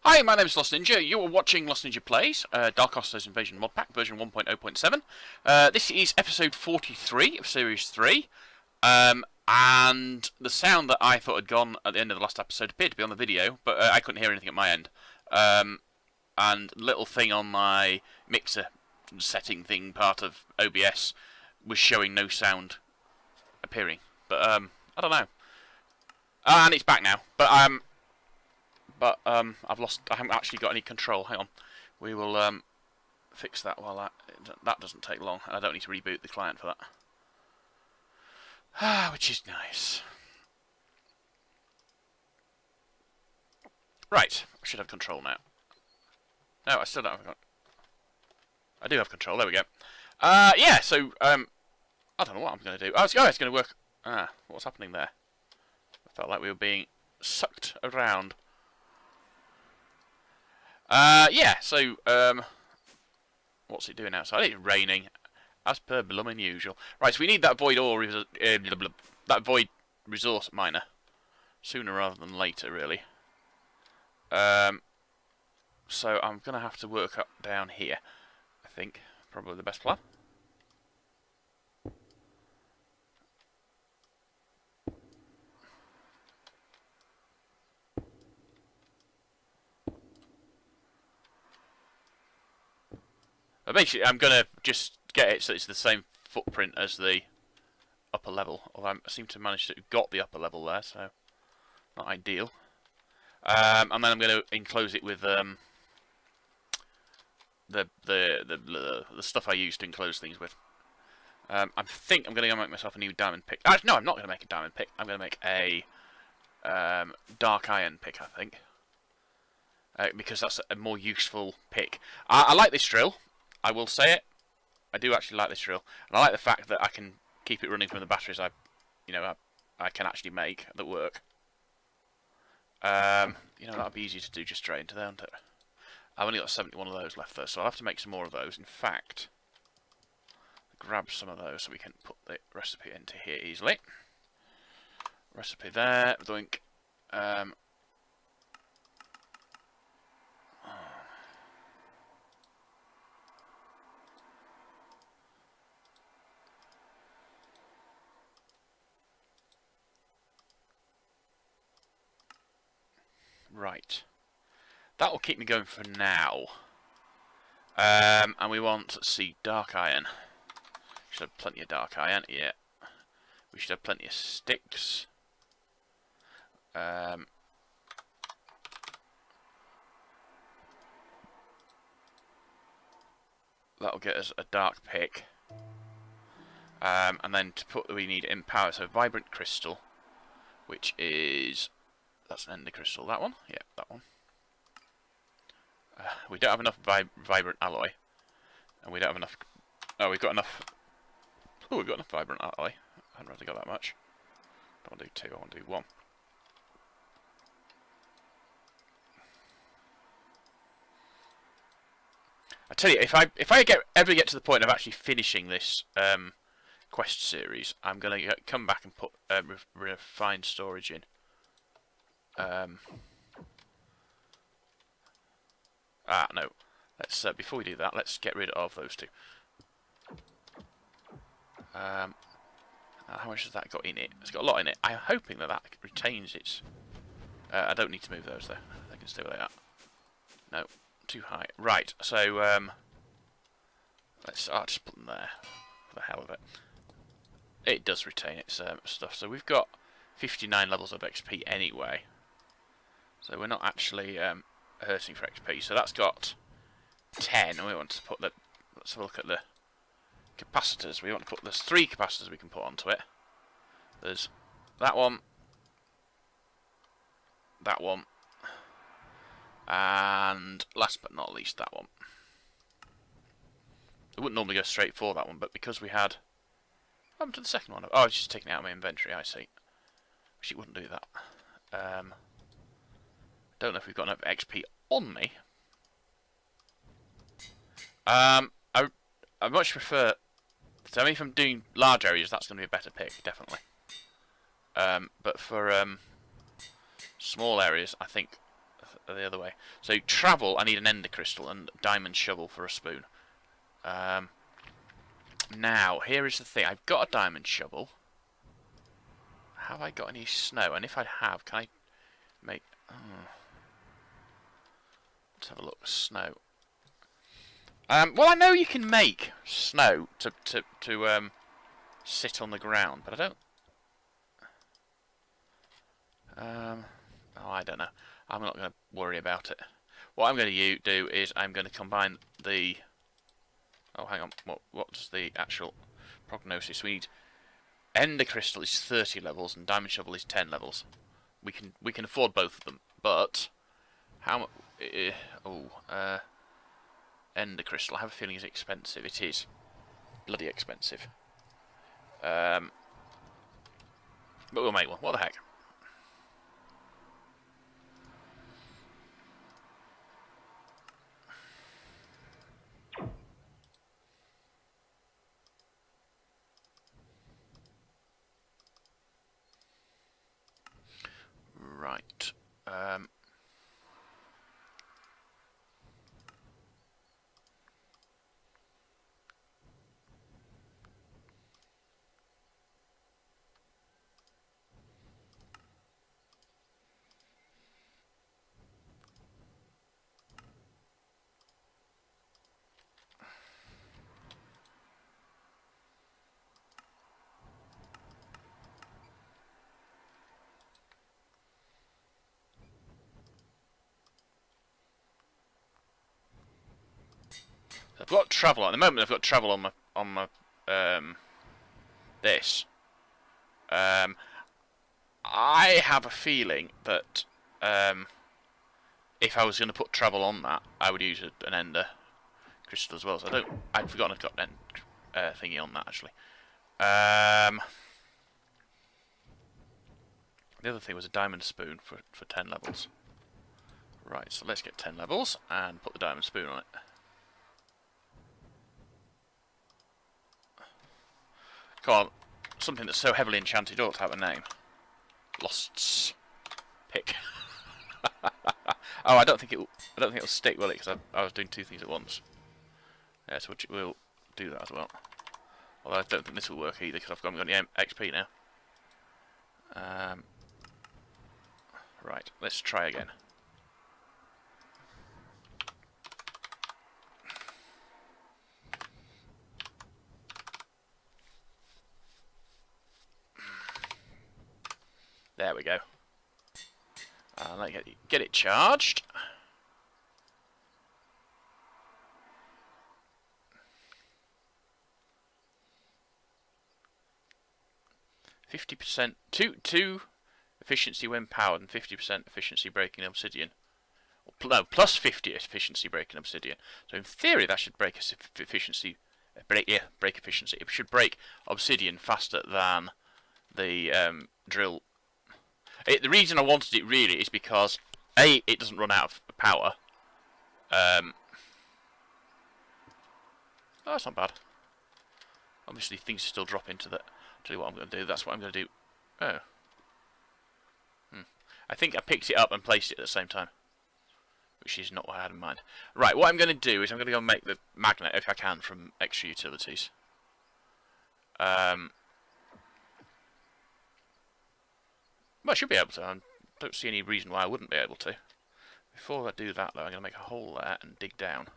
Hi, my name is Lost Ninja. You are watching Lost Ninja Plays, Darkosto's Invasion Modpack, version 1.0.7. This is episode 43 of Series 3, and the sound that I thought had gone at the end of the last episode appeared to be on the video, but I couldn't hear anything at my end. And little thing on my mixer setting thing part of OBS was showing no sound appearing, but I don't know. And it's back now, but I've lost. I haven't actually got any control. Hang on, we will fix that while that doesn't take long, and I don't need to reboot the client for that, which is nice. Right, I should have control now. No, I still don't have. I do have control. There we go. Yeah. So I don't know what I'm going to do. Oh, it's going to work. What's happening there? I felt like we were being sucked around. Yeah, so, what's it doing outside? It's raining, as per blooming usual. Right, so we need that void ore, that void resource miner, sooner rather than later, really. So I'm going to have to work up down here, I think. Probably the best plan. But basically, I'm going to just get it so it's the same footprint as the upper level. Although I seem to manage to got the upper level there, so not ideal. And then I'm going to enclose it with the stuff I use to enclose things with. I think I'm going to go make myself a new diamond pick. Actually, no, I'm not going to make a diamond pick. I'm going to make a dark iron pick, I think. Because that's a more useful pick. I like this drill. I will say it. I do actually like this drill, and I like the fact that I can keep it running from the batteries I can actually make that work. That'd be easy to do just straight into there, wouldn't it? I've only got 71 of those left though, so I'll have to make some more of those. In fact, grab some of those so we can put the recipe into here easily. Recipe there, doink. Right, that will keep me going for now. And we want, let's see, dark iron. Should have plenty of dark iron. Yeah, we should have plenty of sticks. That'll get us a dark pick. And then to put, we need in power, so vibrant crystal, which is. That's an ender crystal, that one? Yeah, that one. We don't have enough vibrant alloy. And we don't have enough... Oh, we've got enough... Oh, we've got enough vibrant alloy. I haven't really got that much. I don't want to do 2, I want to do 1. I tell you, if I ever get to the point of actually finishing this quest series, I'm going to come back and put refined storage in. No. Let's before we do that, let's get rid of those two. How much has that got in it? It's got a lot in it. I'm hoping that that retains its. I don't need to move those though. They can stay like that. No, too high. Right. So let's. I'll just put them there for the hell of it. It does retain its stuff. So we've got 59 levels of XP anyway. So we're not actually hurting for XP. So that's got 10, and we want to put the. Let's have a look at the capacitors. We want to put. There's 3 capacitors we can put onto it. There's that one, and last but not least that one. I wouldn't normally go straight for that one, but because we had. What happened to the second one? Oh, I was just taking it out of my inventory. I see. Wish it wouldn't do that. Don't know if we've got enough XP on me. I much prefer. So I mean, if I'm doing large areas, that's going to be a better pick, definitely. But for small areas, I think the other way. So travel, I need an ender crystal and diamond shovel for a spoon. Now, here is the thing. I've got a diamond shovel. Have I got any snow? And if I have, can I make... Let's have a look. Snow. Well, I know you can make snow to sit on the ground, but I don't... oh, I don't know. I'm not going to worry about it. What I'm going to do is I'm going to combine the... Oh, hang on. What does the actual prognosis? We need... Ender crystal is 30 levels and diamond shovel is 10 levels. We can afford both of them, but how much? Ender crystal. I have a feeling is expensive. It is bloody expensive. But we'll make one. What the heck? Right. I've got travel at the moment. I've got travel on my this. I have a feeling that if I was going to put travel on that, I would use an ender crystal as well. So I'd forgotten I've got an thingy on that actually. The other thing was a diamond spoon for 10 levels. Right, so let's get 10 levels and put the diamond spoon on it. Come on, something that's so heavily enchanted ought to have a name. Lost's pick. Oh, I don't think it'll stick, will it? Because I was doing two things at once. Yeah, so we'll do that as well. Although I don't think this will work either because I've got any XP now. Right, let's try again. There we go. Let me get it charged. %, 2 efficiency when powered and 50% efficiency breaking obsidian. No, plus 50 efficiency breaking obsidian. So in theory that should break efficiency. Break efficiency. It should break obsidian faster than the drill. The reason I wanted it really is because A, it doesn't run out of power. Oh, that's not bad. Obviously things still drop into that. I'll tell you what I'm going to do. That's what I'm going to do. Oh. I think I picked it up and placed it at the same time. Which is not what I had in mind. Right, what I'm going to do is I'm going to go and make the magnet, if I can, from extra utilities. Well, I should be able to. I don't see any reason why I wouldn't be able to. Before I do that, though, I'm going to make a hole there and dig down.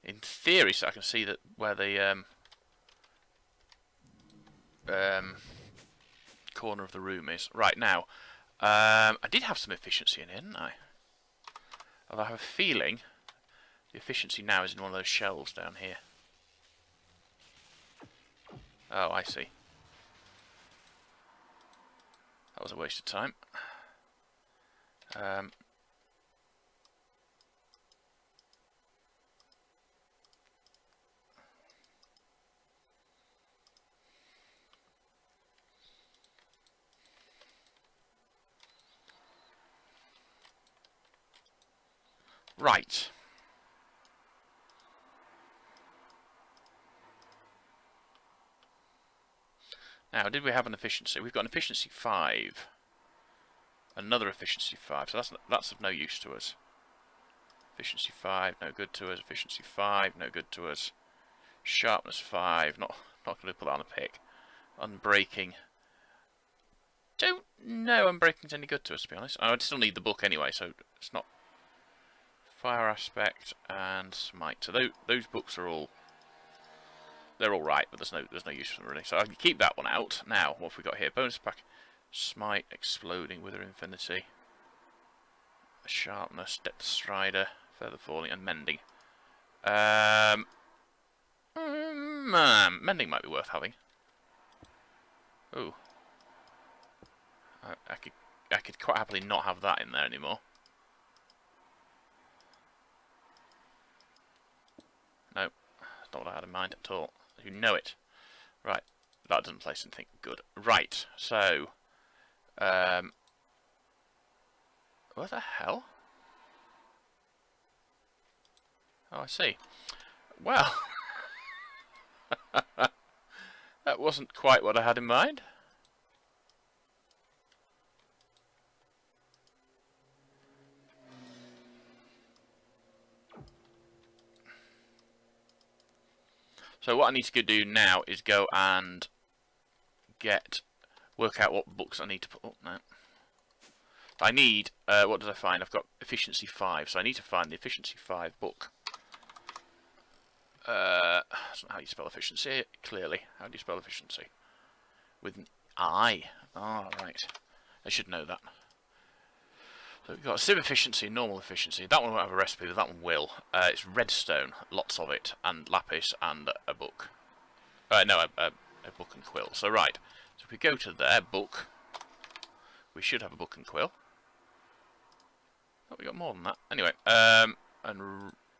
In theory, so I can see that where the corner of the room is. Right, now, I did have some efficiency in here, didn't I? Although I have a feeling the efficiency now is in one of those shelves down here. Oh, I see. That was a waste of time. Right. Now, did we have an efficiency? We've got an efficiency 5. Another efficiency 5, so that's of no use to us. Efficiency 5, no good to us. Efficiency 5, no good to us. Sharpness 5, not going to put that on a pick. Unbreaking. Don't know unbreaking's any good to us, to be honest. I would still need the book anyway, so it's not. Fire aspect and smite. So those books are all. They're all right, but there's no use for them really. So I can keep that one out. Now, what have we got here? Bonus pack. Smite, exploding, wither infinity. Sharpness, depth strider, feather falling, and mending. Mending might be worth having. Ooh. I could quite happily not have that in there anymore. No, that's not what I had in mind at all. You know it. Right, that doesn't place anything good. Right, so what the hell? Oh, I see. Well, that wasn't quite what I had in mind. So what I need to do now is go and work out what books I need to put up now. I need, what did I find? I've got efficiency 5, so I need to find the efficiency 5 book. That's not how you spell efficiency, clearly. How do you spell efficiency? With an I. Oh, right. I should know that. So we've got sim efficiency and normal efficiency. That one won't have a recipe, but that one will. It's redstone, lots of it, and lapis, and a book. No, a book and quill. So, right. So if we go to there, book, we should have a book and quill. Oh, we got more than that. Anyway, and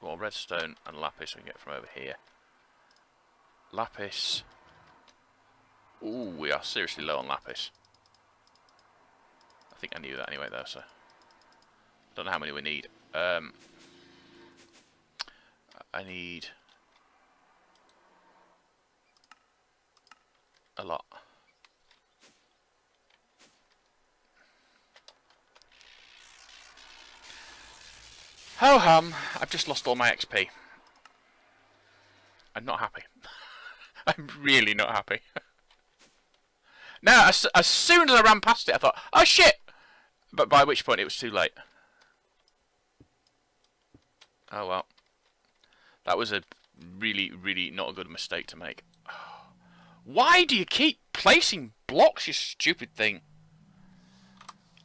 well, redstone and lapis we can get from over here. Lapis. Ooh, we are seriously low on lapis. I think I knew that anyway, though, so don't know how many we need. I need a lot. Ho hum, I've just lost all my XP. I'm not happy. I'm really not happy. Now, as soon as I ran past it, I thought, oh shit! But by which point it was too late. Oh well. That was a really, really not a good mistake to make. Why do you keep placing blocks, you stupid thing?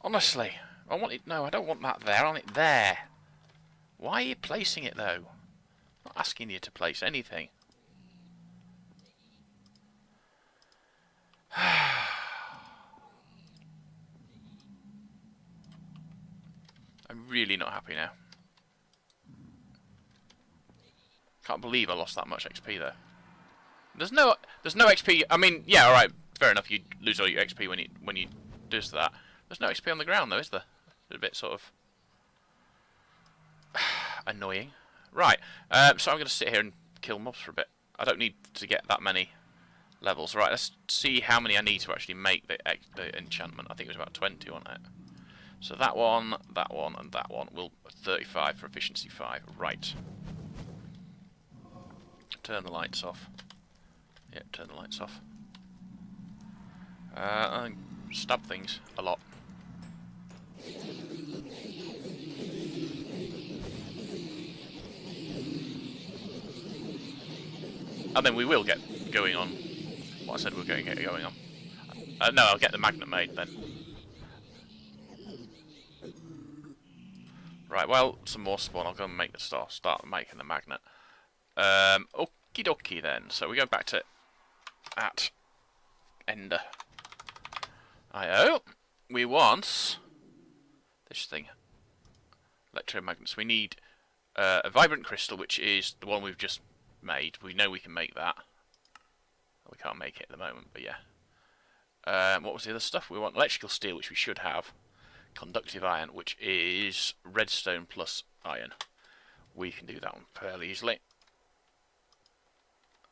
Honestly. I want it. No, I don't want that there. I want it there. Why are you placing it, though? I'm not asking you to place anything. I'm really not happy now. Can't believe I lost that much XP, though. There's no XP. I mean, yeah, all right, fair enough. You lose all your XP when you do that. There's no XP on the ground, though, is there? It's a bit sort of annoying. Right, so I'm going to sit here and kill mobs for a bit. I don't need to get that many levels. Right, let's see how many I need to actually make the enchantment. I think it was about 20, wasn't it? So that one, and that one will 35 for efficiency 5. Right. Turn the lights off. Yeah, turn the lights off. And stab things a lot. And then we will get going on what I said we were going to get going on. No, I'll get the magnet made then. Right, well, some more spawn. I'll go and make the start making the magnet. Okie dokie then. So we go back to at Ender IO. We want this thing. Electromagnets. We need a vibrant crystal, which is the one we've just made. We know we can make that. We can't make it at the moment, but yeah. What was the other stuff? We want electrical steel, which we should have. Conductive iron, which is redstone plus iron. We can do that one fairly easily.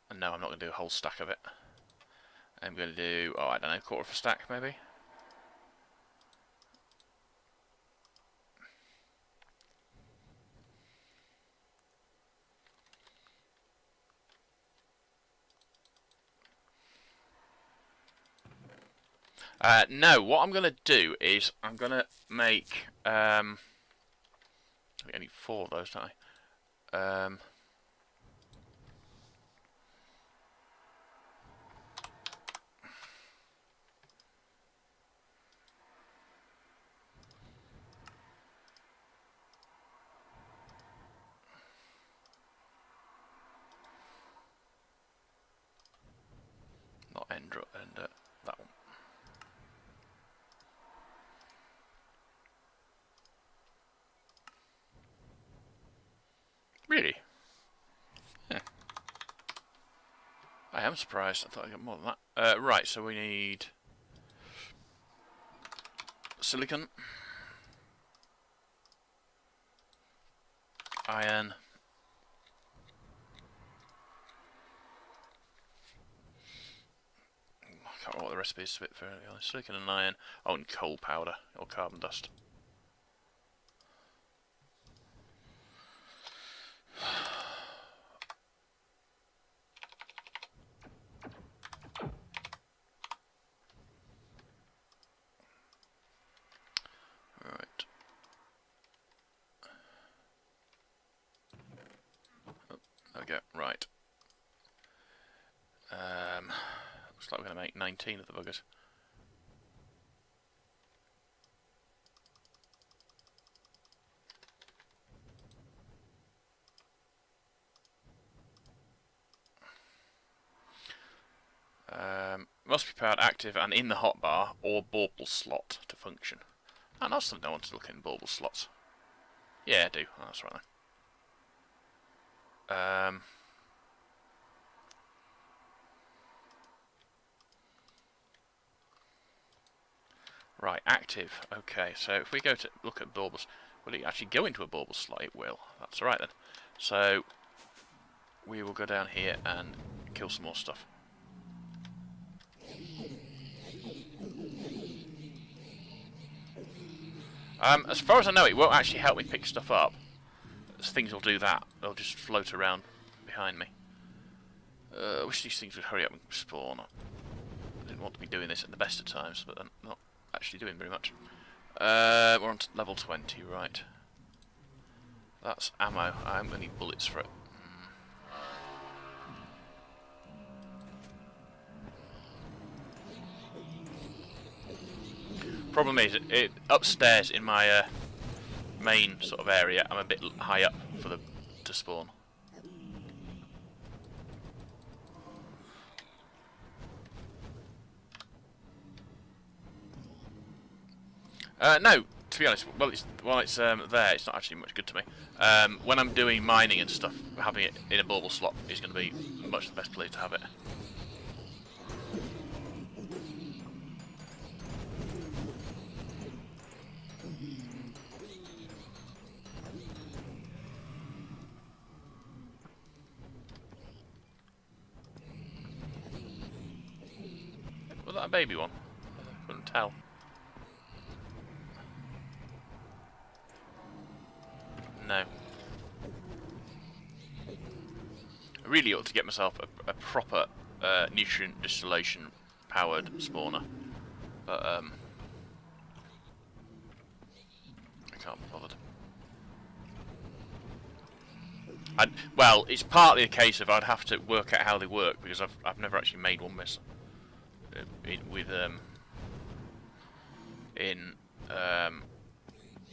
And no, I'm not going to do a whole stack of it. I'm going to do, oh, I don't know, quarter of a stack maybe. No, what I'm going to do is I'm going to make, I need 4 of those, don't I? Not Ender, that one. Really? Yeah. I am surprised. I thought I'd get more than that. Right, so we need silicon, iron, I can't remember what the recipe is for silicon and iron. Oh, and coal powder or carbon dust. Right. Oh, there we go. Right. Looks like we're going to make 19 of the buggers. Must be powered active and in the hotbar or bauble slot to function. And that's something I want to look in, bauble slots. Yeah, I do. Oh, that's right then. Right, active. Okay, so if we go to look at baubles, will it actually go into a bauble slot? It will. That's right then. So we will go down here and kill some more stuff. As far as I know, it won't actually help me pick stuff up. Things will do that. They'll just float around behind me. I wish these things would hurry up and spawn. I didn't want to be doing this at the best of times, but I'm not actually doing very much. We're on to level 20, right. That's ammo. I'm going to need bullets for it. Problem is, upstairs in my main sort of area, I'm a bit high up for them to spawn. No, to be honest, while it's there, it's not actually much good to me. When I'm doing mining and stuff, having it in a bauble slot is going to be much the best place to have it. Was that a baby one? I couldn't tell. No. I really ought to get myself a proper nutrient distillation powered spawner, but I can't be bothered. Well, it's partly a case of I'd have to work out how they work because I've never actually made one myself.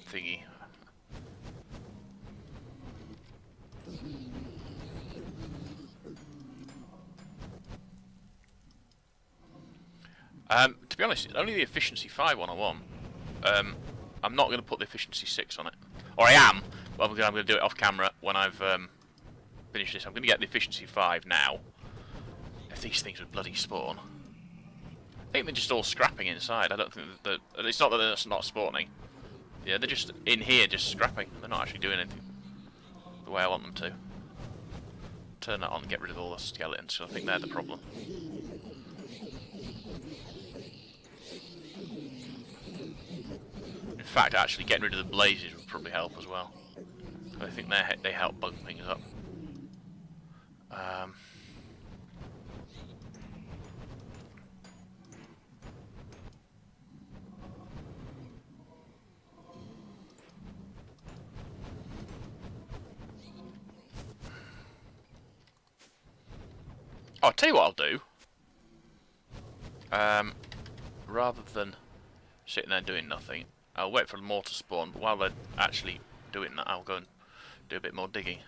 Thingy. To be honest, it's only the efficiency 5 one I want. I'm not going to put the efficiency 6 on it, or I am. But I'm going to do it off camera when I've finished this. I'm going to get the efficiency 5 now. If these things would bloody spawn. I think they're just all scrapping inside. I don't think that it's not that they're not spawning. Yeah, they're just in here, just scrapping. They're not actually doing anything the way I want them to. Turn that on and get rid of all the skeletons, so I think they're the problem. fact, actually getting rid of the blazes would probably help as well. I think they help bug things up. I'll tell you what I'll do. Rather than sitting there doing nothing, I'll wait for more to spawn, but while they're actually doing that, I'll go and do a bit more digging.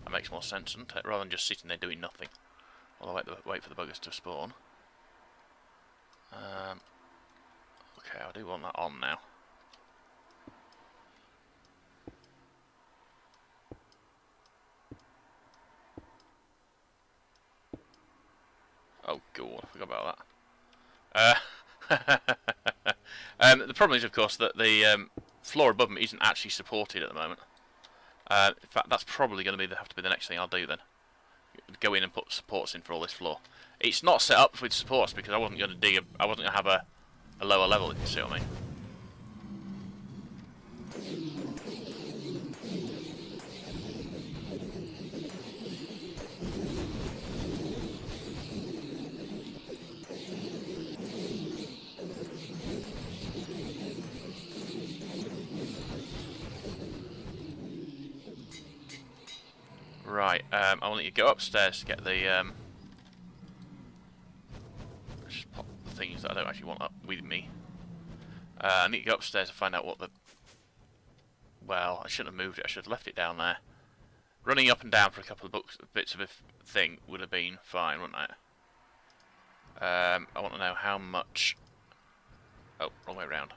That makes more sense, doesn't it? Rather than just sitting there doing nothing while I wait for the buggers to spawn. Okay, I do want that on now. Oh, God, I forgot about that. The problem is, of course, that the floor above me isn't actually supported at the moment. In fact, that's probably going to have to be the next thing I'll do then. Go in and put supports in for all this floor. It's not set up with supports because I wasn't going to dig. I wasn't going to have a lower level, if you see what I mean. Right, I want you to go upstairs to get the just pop the things that I don't actually want up with me. I need to go upstairs and find out what the... Well, I shouldn't have moved it, I should have left it down there. Running up and down for a couple of bits of a thing would have been fine, wouldn't it? I want to know how much... Oh, wrong way around.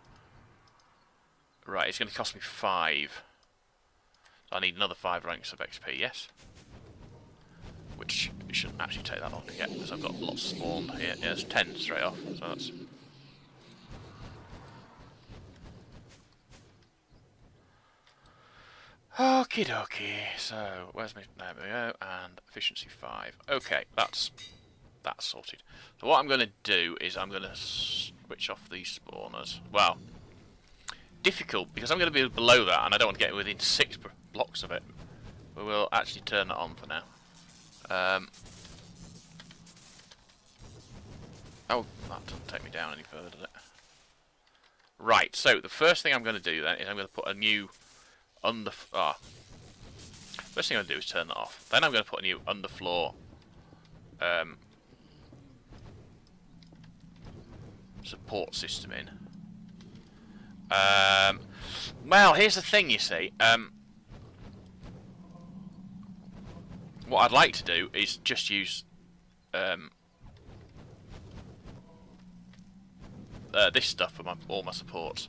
Right, it's going to cost me 5. I need another 5 ranks of XP, yes? Which it shouldn't actually take that long to get, because I've got lots spawned here. Yeah, there's 10 straight off, so that's... Okie dokie, so where's my... There we go, and efficiency 5. Okay, that's sorted. So what I'm going to do is I'm going to switch off these spawners. Well, difficult, because I'm going to be below that, and I don't want to get within 6 blocks of it. But we'll actually turn that on for now. Oh, that doesn't take me down any further, does it? Right, so the first thing I'm going to do then is I'm going to put a new first thing I'm going to do is turn that off. Then I'm going to put a new underfloor support system in. Well, here's the thing, you see. What I'd like to do is just use this stuff for all my supports.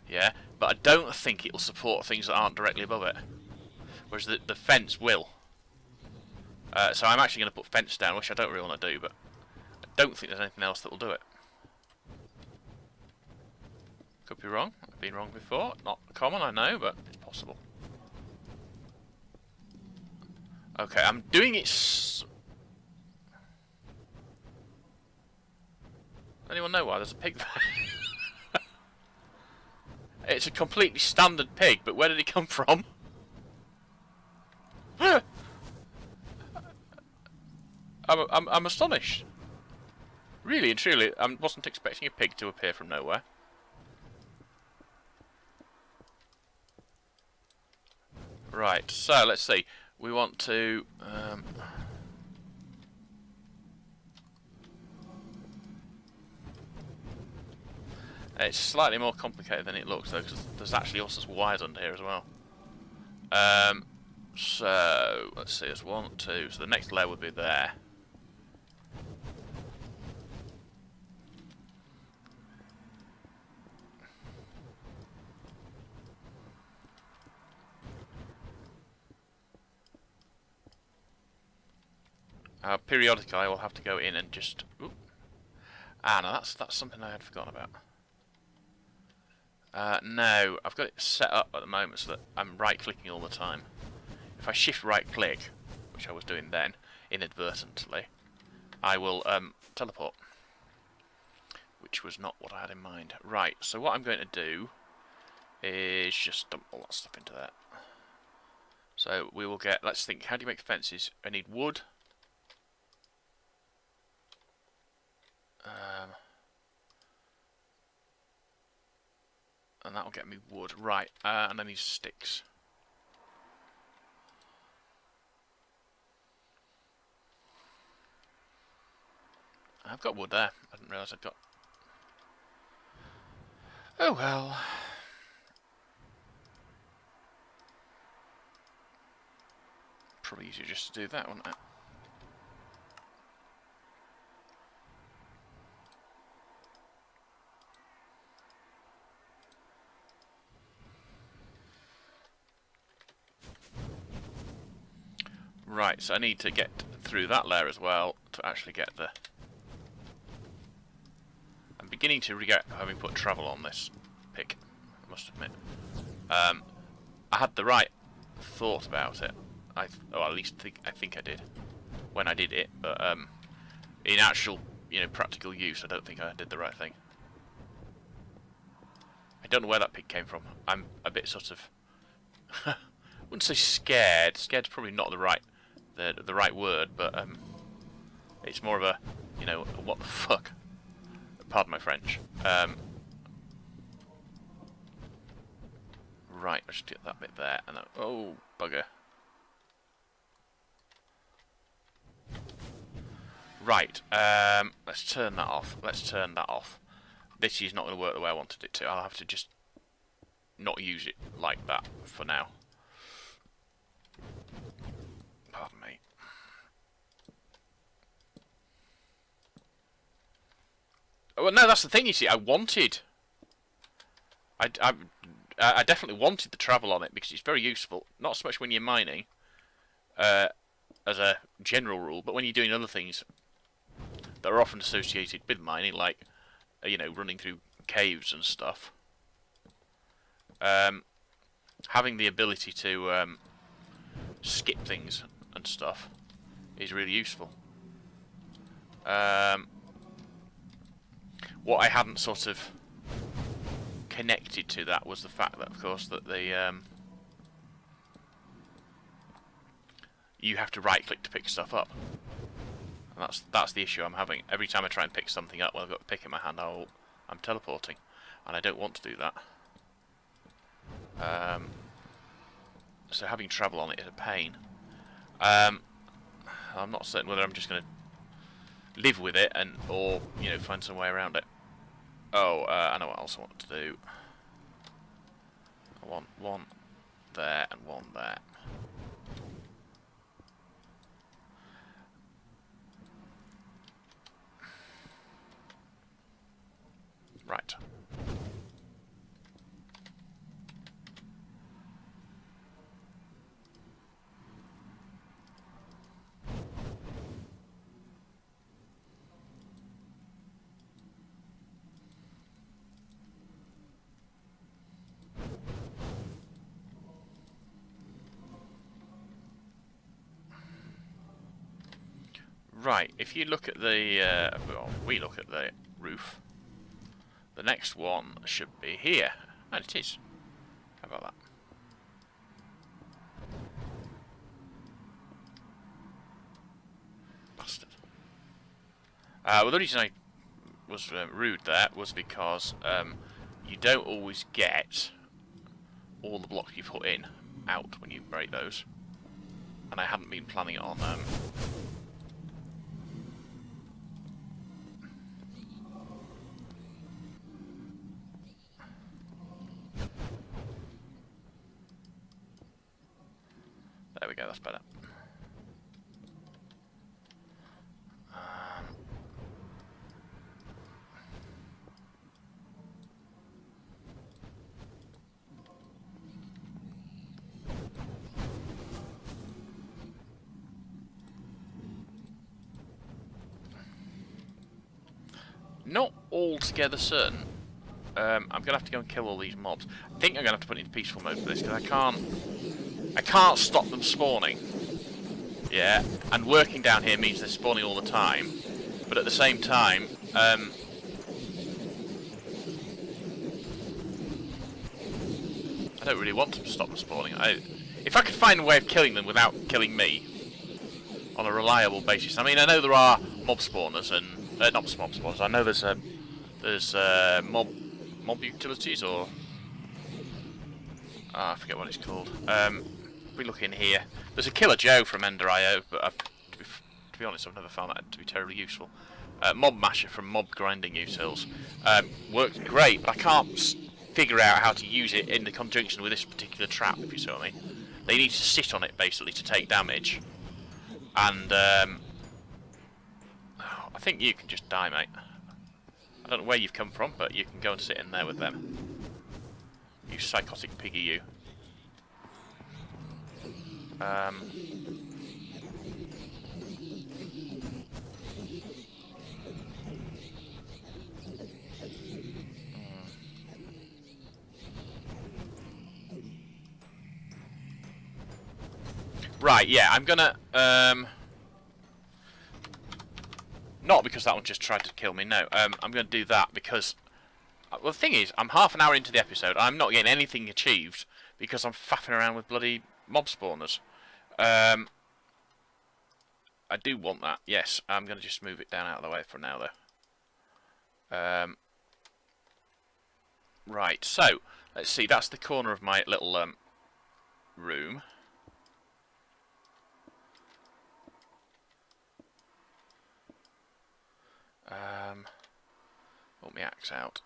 Yeah, but I don't think it'll support things that aren't directly above it. Whereas the fence will. So I'm actually going to put fence down, which I don't really want to do, but I don't think there's anything else that will do it. Could be wrong. I've been wrong before. Not common, I know, but it's possible. Okay, I'm doing it... Anyone know why there's a pig there? It's a completely standard pig, but where did it come from? I'm astonished. Really and truly, I wasn't expecting a pig to appear from nowhere. Right, so let's see. We want to... it's slightly more complicated than it looks, though, because there's actually also some wires under here as well. So, let's see, there's 1, 2, so the next layer would be there. Periodically, I will have to go in and just... Oop. Ah, no, that's something I had forgotten about. No, I've got it set up at the moment so that I'm right-clicking all the time. If I shift right-click, which I was doing then, inadvertently, I will teleport. Which was not what I had in mind. Right, so what I'm going to do is just dump all that stuff into there. So we will get, let's think, how do you make fences? I need wood. And that'll get me wood. Right, and I need sticks. I've got wood there. I didn't realise I'd got... Oh well. Probably easier just to do that, wouldn't it? Right, so I need to get through that layer as well to actually get the... I'm beginning to regret having put travel on this pick, I must admit. I had the right thought about it. Or at least I think I did when I did it, but in actual, practical use, I don't think I did the right thing. I don't know where that pick came from. I'm a bit sort of... I wouldn't say scared. Scared's probably not the right word, but it's more of a, what the fuck? Pardon my French. Right, let's get that bit there, and then, oh bugger. Right, let's turn that off. Let's turn that off. This is not going to work the way I wanted it to. I'll have to just not use it like that for now. Pardon me. Oh, well, no, that's the thing, you see. I definitely wanted the travel on it because it's very useful. Not so much when you're mining, as a general rule, but when you're doing other things that are often associated with mining, like, running through caves and stuff. Having the ability to skip things and stuff is really useful. What I hadn't sort of connected to that was the fact that, of course, that you have to right-click to pick stuff up. And that's the issue I'm having. Every time I try and pick something up when I've got a pick in my hand, I'm teleporting, and I don't want to do that. So having travel on it is a pain. I'm not certain whether I'm just going to live with it or find some way around it. Oh, I know what else I want to do. I want one there and one there. Right. Right, if you look at the, well, we look at the roof, the next one should be here, and it is. How about that? Bastard. Well, the reason I was rude there was because you don't always get all the blocks you put in out when you break those, and I hadn't been planning on there we go, that's better. Not altogether certain. I'm gonna have to go and kill all these mobs. I think I'm gonna have to put it into peaceful mode for this because I can't stop them spawning. Yeah, and working down here means they're spawning all the time. But at the same time, I don't really want to stop them spawning. If I could find a way of killing them without killing me, on a reliable basis. I mean, I know there are mob spawners and not mob spawners. I know there's mob utilities, or I forget what it's called. If we look in here, there's a Killer Joe from Ender.io, but to be honest, I've never found that to be terribly useful. Mob Masher from Mob Grinding Utils works great, but I can't figure out how to use it in the conjunction with this particular trap. If you see what I mean, they need to sit on it basically to take damage. And I think you can just die, mate. I don't know where you've come from, but you can go and sit in there with them. You psychotic piggy, you. Right, yeah, I'm gonna not because that one just tried to kill me, no. I'm going to do that because... Well, the thing is, I'm half an hour into the episode, and I'm not getting anything achieved because I'm faffing around with bloody mob spawners. I do want that, yes. I'm going to just move it down out of the way for now, though. Right, so, let's see, that's the corner of my little room. Pull my axe out.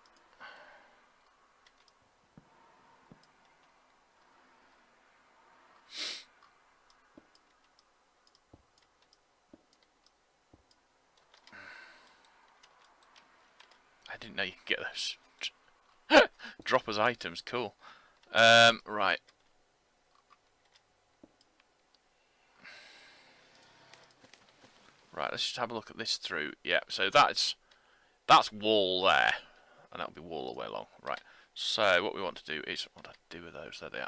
I didn't know you could get those. Drop as items, cool. Right. Right, let's just have a look at this through. Yeah, so that's wall there, and that'll be wall all the way along. Right. So what we want to do is, what do I do with those? There they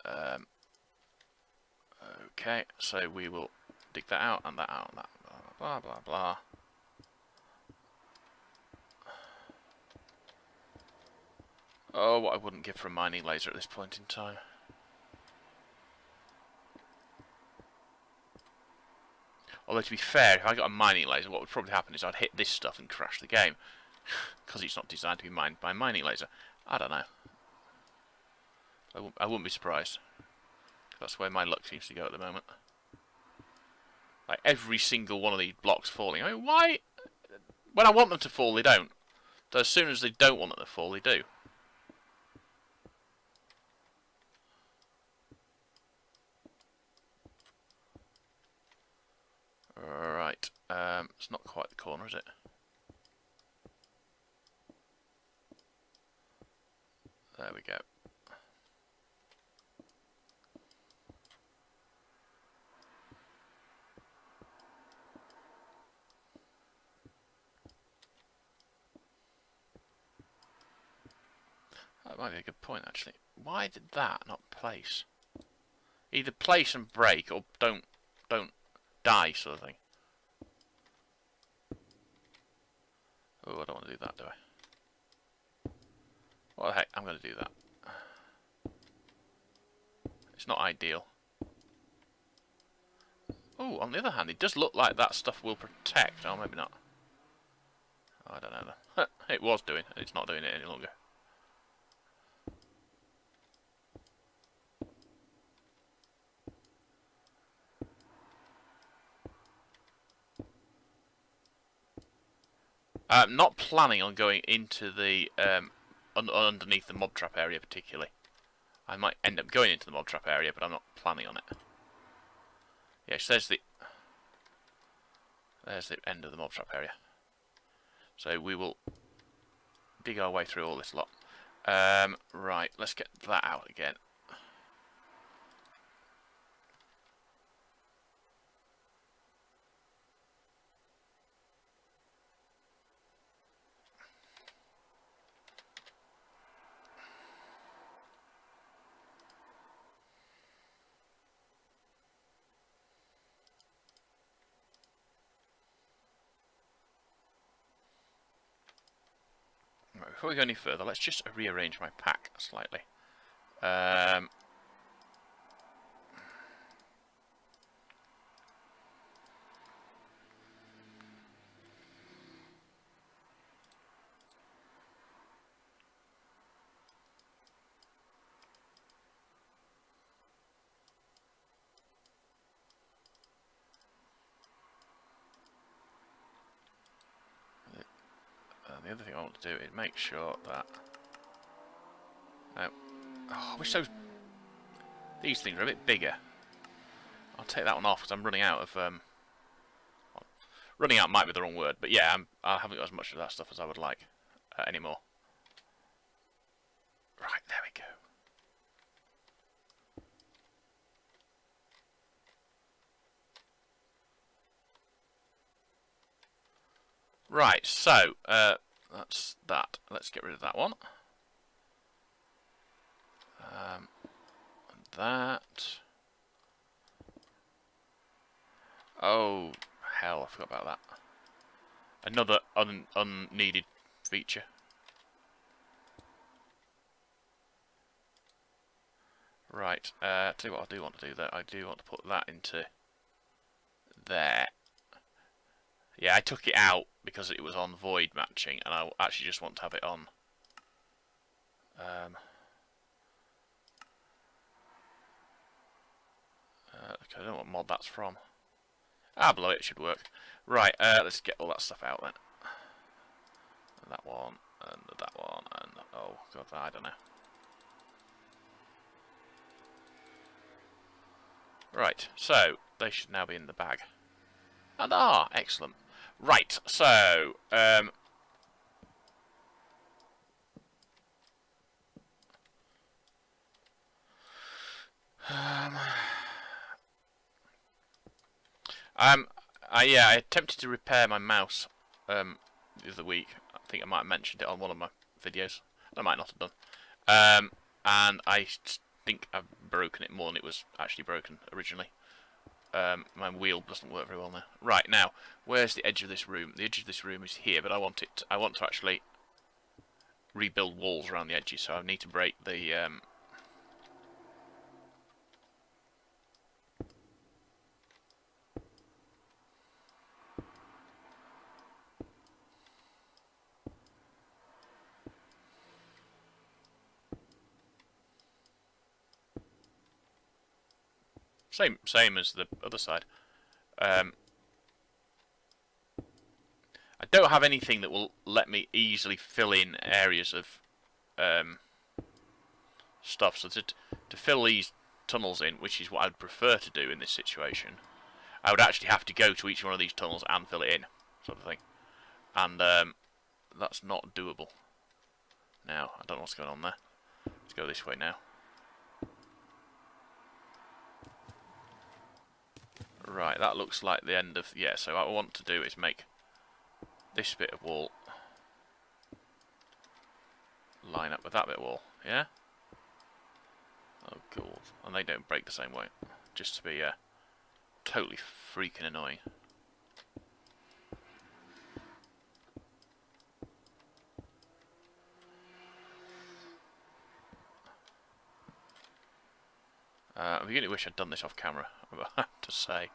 are. Okay, so we will dig that out and that out and that. Blah blah blah blah. Oh, what I wouldn't give for a mining laser at this point in time. Although, to be fair, if I got a mining laser, what would probably happen is I'd hit this stuff and crash the game. Because it's not designed to be mined by a mining laser. I don't know. I wouldn't be surprised. That's where my luck seems to go at the moment. Like, every single one of these blocks falling. I mean, why? When I want them to fall, they don't. So as soon as they don't want them to fall, they do. Right, it's not quite the corner, is it? There we go. That might be a good point, actually. Why did that not place? Either place and break, or don't die, sort of thing. Oh, I don't want to do that, do I? What the heck, I'm going to do that. It's not ideal. Oh, on the other hand, it does look like that stuff will protect. Oh, maybe not. Oh, I don't know, though. It was doing, it's not doing it any longer. I'm not planning on going into the underneath the mob trap area particularly. I might end up going into the mob trap area, but I'm not planning on it. Yes, there's the end of the mob trap area. So we will dig our way through all this lot. Right, let's get that out again. Before we go any further, let's just rearrange my pack slightly. Um, the other thing I want to do is make sure that... I wish these things are a bit bigger. I'll take that one off because I'm running out of... running out might be the wrong word, but yeah, I haven't got as much of that stuff as I would like anymore. Right, there we go. Right, so that's that. Let's get rid of that one. And that. Oh, hell, I forgot about that. Another unneeded feature. Right, tell you what I do want to do there. I do want to put that into there. Yeah, I took it out because it was on void matching, and I actually just want to have it on. Okay, I don't know what mod that's from. Below it should work. Right, let's get all that stuff out then. And that one, and that one, and oh god, I don't know. Right, so they should now be in the bag. And excellent. Right, so yeah, I attempted to repair my mouse the other week. I think I might have mentioned it on one of my videos. I might not have done. And I think I've broken it more than it was actually broken originally. My wheel doesn't work very well now. Right, now, where's the edge of this room? The edge of this room is here, but I want to actually rebuild walls around the edges, so I need to break the same as the other side. I don't have anything that will let me easily fill in areas of stuff. So to fill these tunnels in, which is what I'd prefer to do in this situation, I would actually have to go to each one of these tunnels and fill it in, sort of thing. And that's not doable. Now, I don't know what's going on there. Let's go this way now. Right, that looks like the end of... Yeah, so what I want to do is make this bit of wall line up with that bit of wall, yeah? Oh, cool. And they don't break the same way. Just to be totally freaking annoying. I really wish I'd done this off camera, I have to say.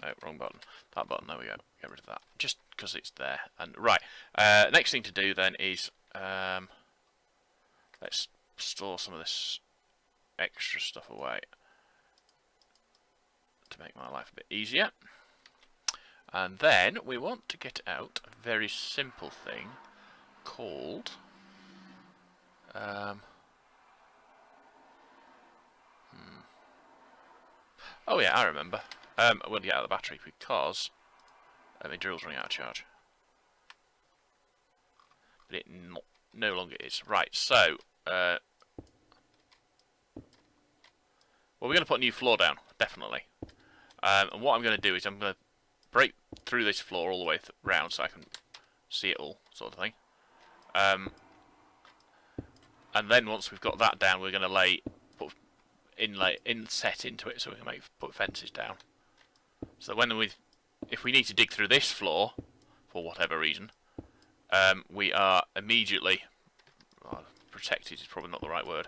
No, wrong button. That button, there we go. Get rid of that. Just because it's there. And right, next thing to do then is let's store some of this extra stuff away to make my life a bit easier. And then we want to get out a very simple thing called oh yeah, I remember. I want to get out of the battery because my drill's running out of charge. But it no longer is. Right, so well, we're going to put a new floor down, definitely. And what I'm going to do is I'm going to break through this floor all the way round so I can see it all, sort of thing. And then once we've got that down, we're going to put inset into it so we can put fences down. So when if we need to dig through this floor for whatever reason, we are immediately protected. Is probably not the right word.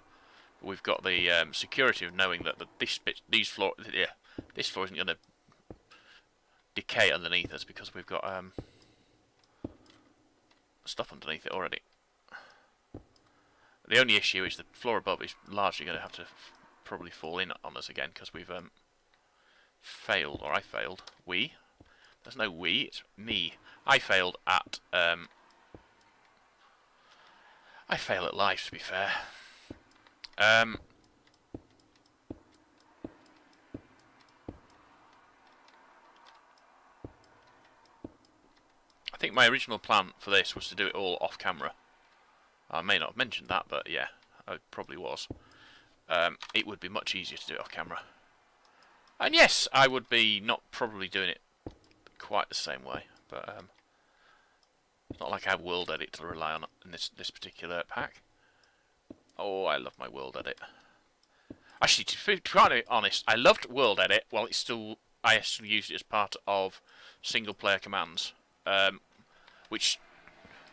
But we've got the security of knowing that this floor isn't going to decay underneath us because we've got stuff underneath it already. The only issue is the floor above is largely going to have to probably fall in on us again because we've failed, or I failed. There's no we, it's me. I failed at I fail at life, to be fair. I think my original plan for this was to do it all off camera. I may not have mentioned that, but yeah, it probably was. It would be much easier to do it off camera. And yes, I would be not probably doing it quite the same way, but it's not like I have world edit to rely on in this particular pack. Oh, I love my world edit. Actually, to be quite honest, I loved world edit while I still used it as part of single player commands, which,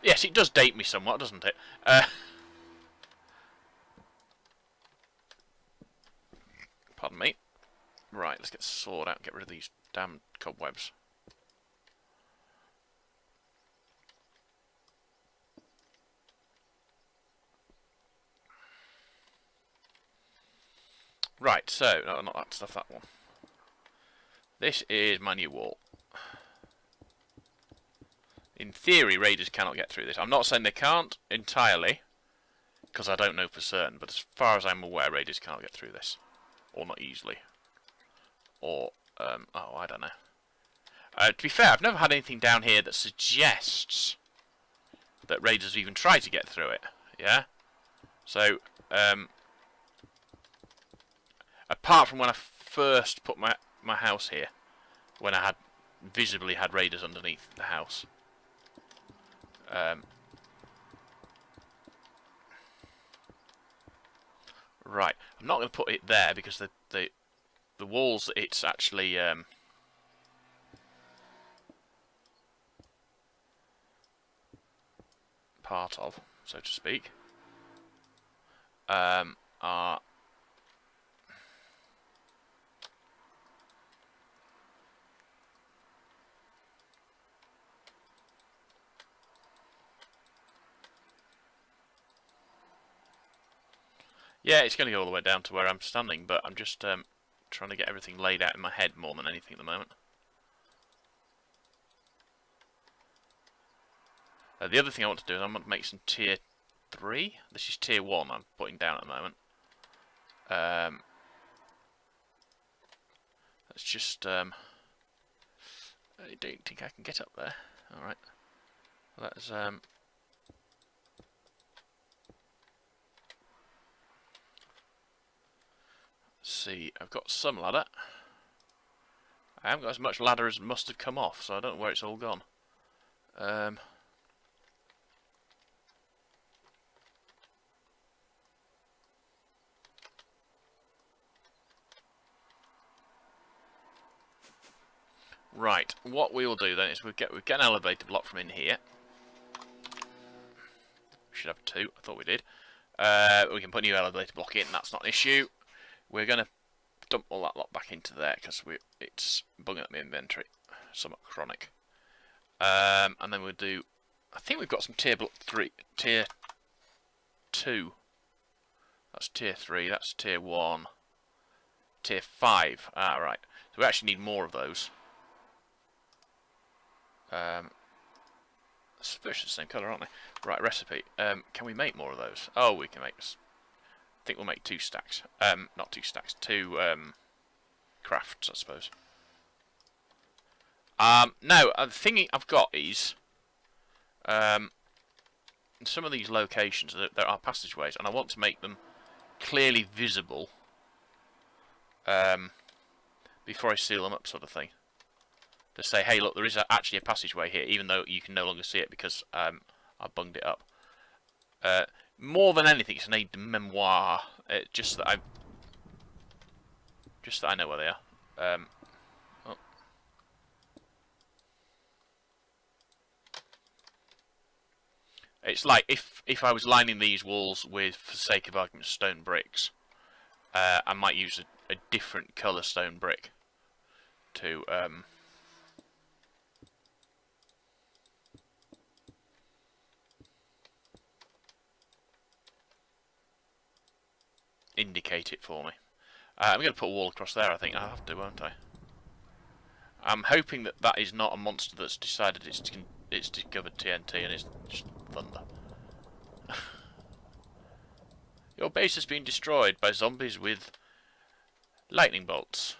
yes, it does date me somewhat, doesn't it? Pardon me. Right, let's get the sword out and get rid of these damn cobwebs. Right, so, no, not that stuff, that one. This is my new wall. In theory, raiders cannot get through this. I'm not saying they can't entirely, because I don't know for certain, but as far as I'm aware, raiders cannot get through this. Or not easily. Or, oh, I don't know. To be fair, I've never had anything down here that suggests that raiders even try to get through it. Yeah? So, apart from when I first put my house here, when I had visibly had raiders underneath the house. Right, I'm not going to put it there because the walls that it's actually part of, so to speak, are yeah, it's going to go all the way down to where I'm standing, but I'm just trying to get everything laid out in my head more than anything at the moment. The other thing I want to do is I'm going to make some tier 3. This is tier 1 I'm putting down at the moment. Let's just... I don't think I can get up there. Alright. Let's... see, I've got some ladder. I haven't got as much ladder as must have come off, so I don't know where it's all gone. Right, what we will do then is we get an elevator block from in here. We should have 2, I thought we did. We can put a new elevator block in, that's not an issue. We're going to dump all that lot back into there because it's bunging up my inventory. Somewhat chronic. And then we'll do... I think we've got some tier 2. That's tier 3, that's tier 1. Tier 5. Ah, right. So we actually need more of those. Especially the same colour, aren't they? Right, recipe. Can we make more of those? Oh, we can make... I think we'll make 2 stacks. Not 2 stacks, 2 crafts, I suppose. Now, the thing I've got is... in some of these locations, there are passageways, and I want to make them clearly visible before I seal them up, sort of thing. To say, hey, look, there is actually a passageway here, even though you can no longer see it because I bunged it up. More than anything, it's an aide-de-memoire. Just that I know where they are. Oh. It's like if I was lining these walls with, for sake of argument, stone bricks, I might use a different colour stone brick to indicate it for me. I'm going to put a wall across there, I think. I'll have to, won't I? I'm hoping that that is not a monster that's decided it's discovered TNT and it's just thunder. Your base has been destroyed by zombies with lightning bolts.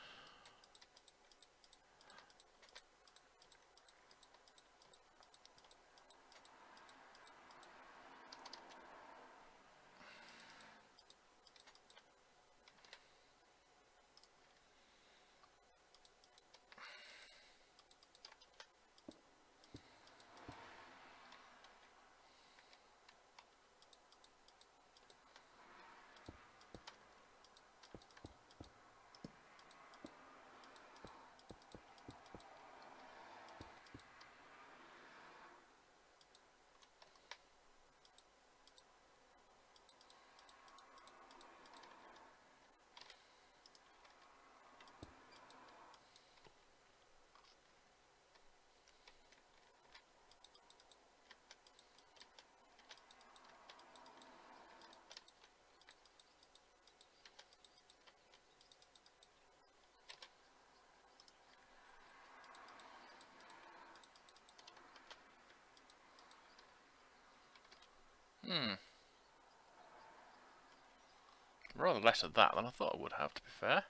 Rather less of that than I thought I would have, to be fair.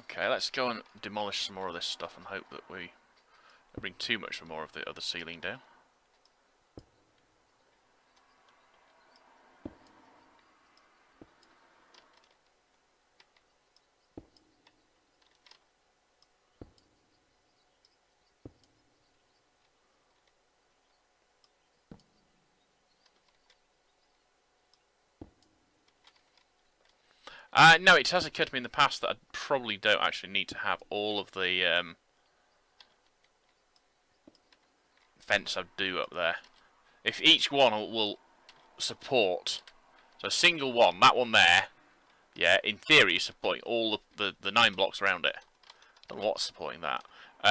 Okay, let's go and demolish some more of this stuff and hope that we don't bring too much more of the other ceiling down. No, it has occurred to me in the past that I probably don't actually need to have all of the fence I do up there. If each one will support, so a single one, that one there, yeah, in theory is supporting all the 9 blocks around it. I don't know what's supporting that.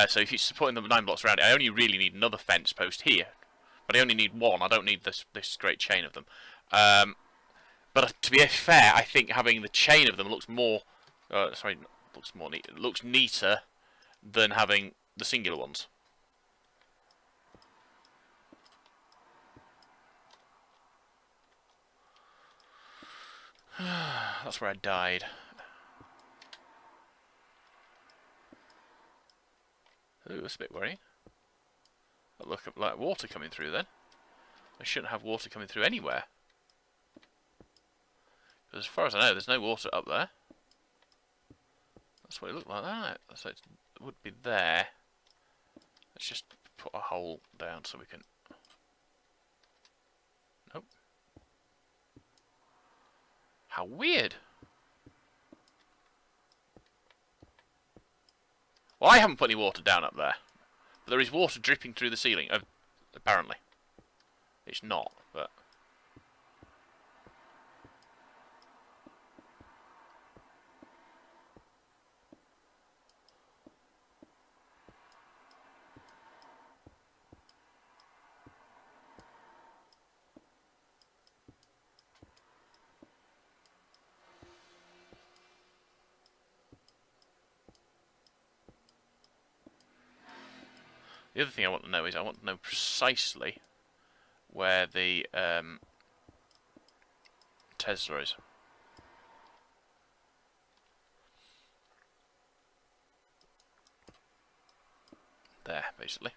So if it's supporting the 9 blocks around it, I only really need another fence post here. But I only need one, I don't need this great chain of them. But to be fair, I think having the chain of them looks more, looks neater than having the singular ones. That's where I died. Ooh, that's a bit worrying. That look like water coming through then. I shouldn't have water coming through anywhere. As far as I know, there's no water up there. That's what it looked like, that. So it would be there. Let's just put a hole down so we can... Nope. How weird! Well, I haven't put any water down up there. But there is water dripping through the ceiling, apparently. It's not, but... The other thing I want to know is I want to know precisely where the Tesla is. There, basically.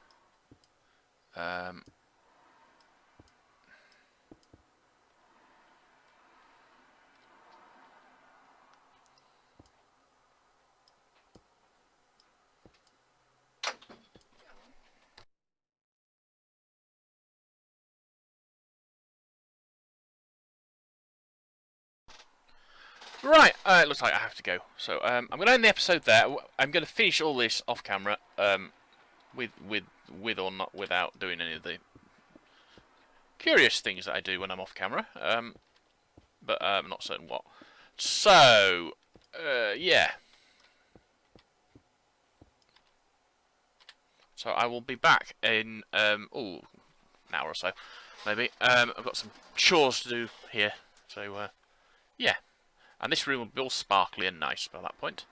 Right, it looks like I have to go. So I'm going to end the episode there. I'm going to finish all this off camera, with or not without doing any of the curious things that I do when I'm off camera. But I'm not certain what. So yeah. So I will be back in an hour or so, maybe. I've got some chores to do here, so yeah. And this room will be all sparkly and nice by that point.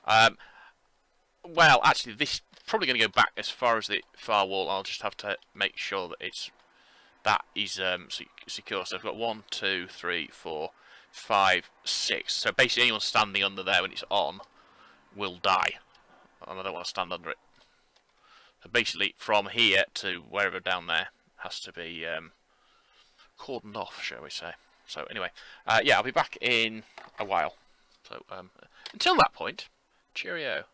Well, actually, this probably going to go back as far as the far wall. I'll just have to make sure that that is secure. So I've got 1, 2, 3, 4, 5, 6. So basically, anyone standing under there when it's on will die, and I don't want to stand under it. So basically, from here to wherever down there has to be cordoned off, shall we say. So anyway, yeah, I'll be back in a while. So until that point, cheerio.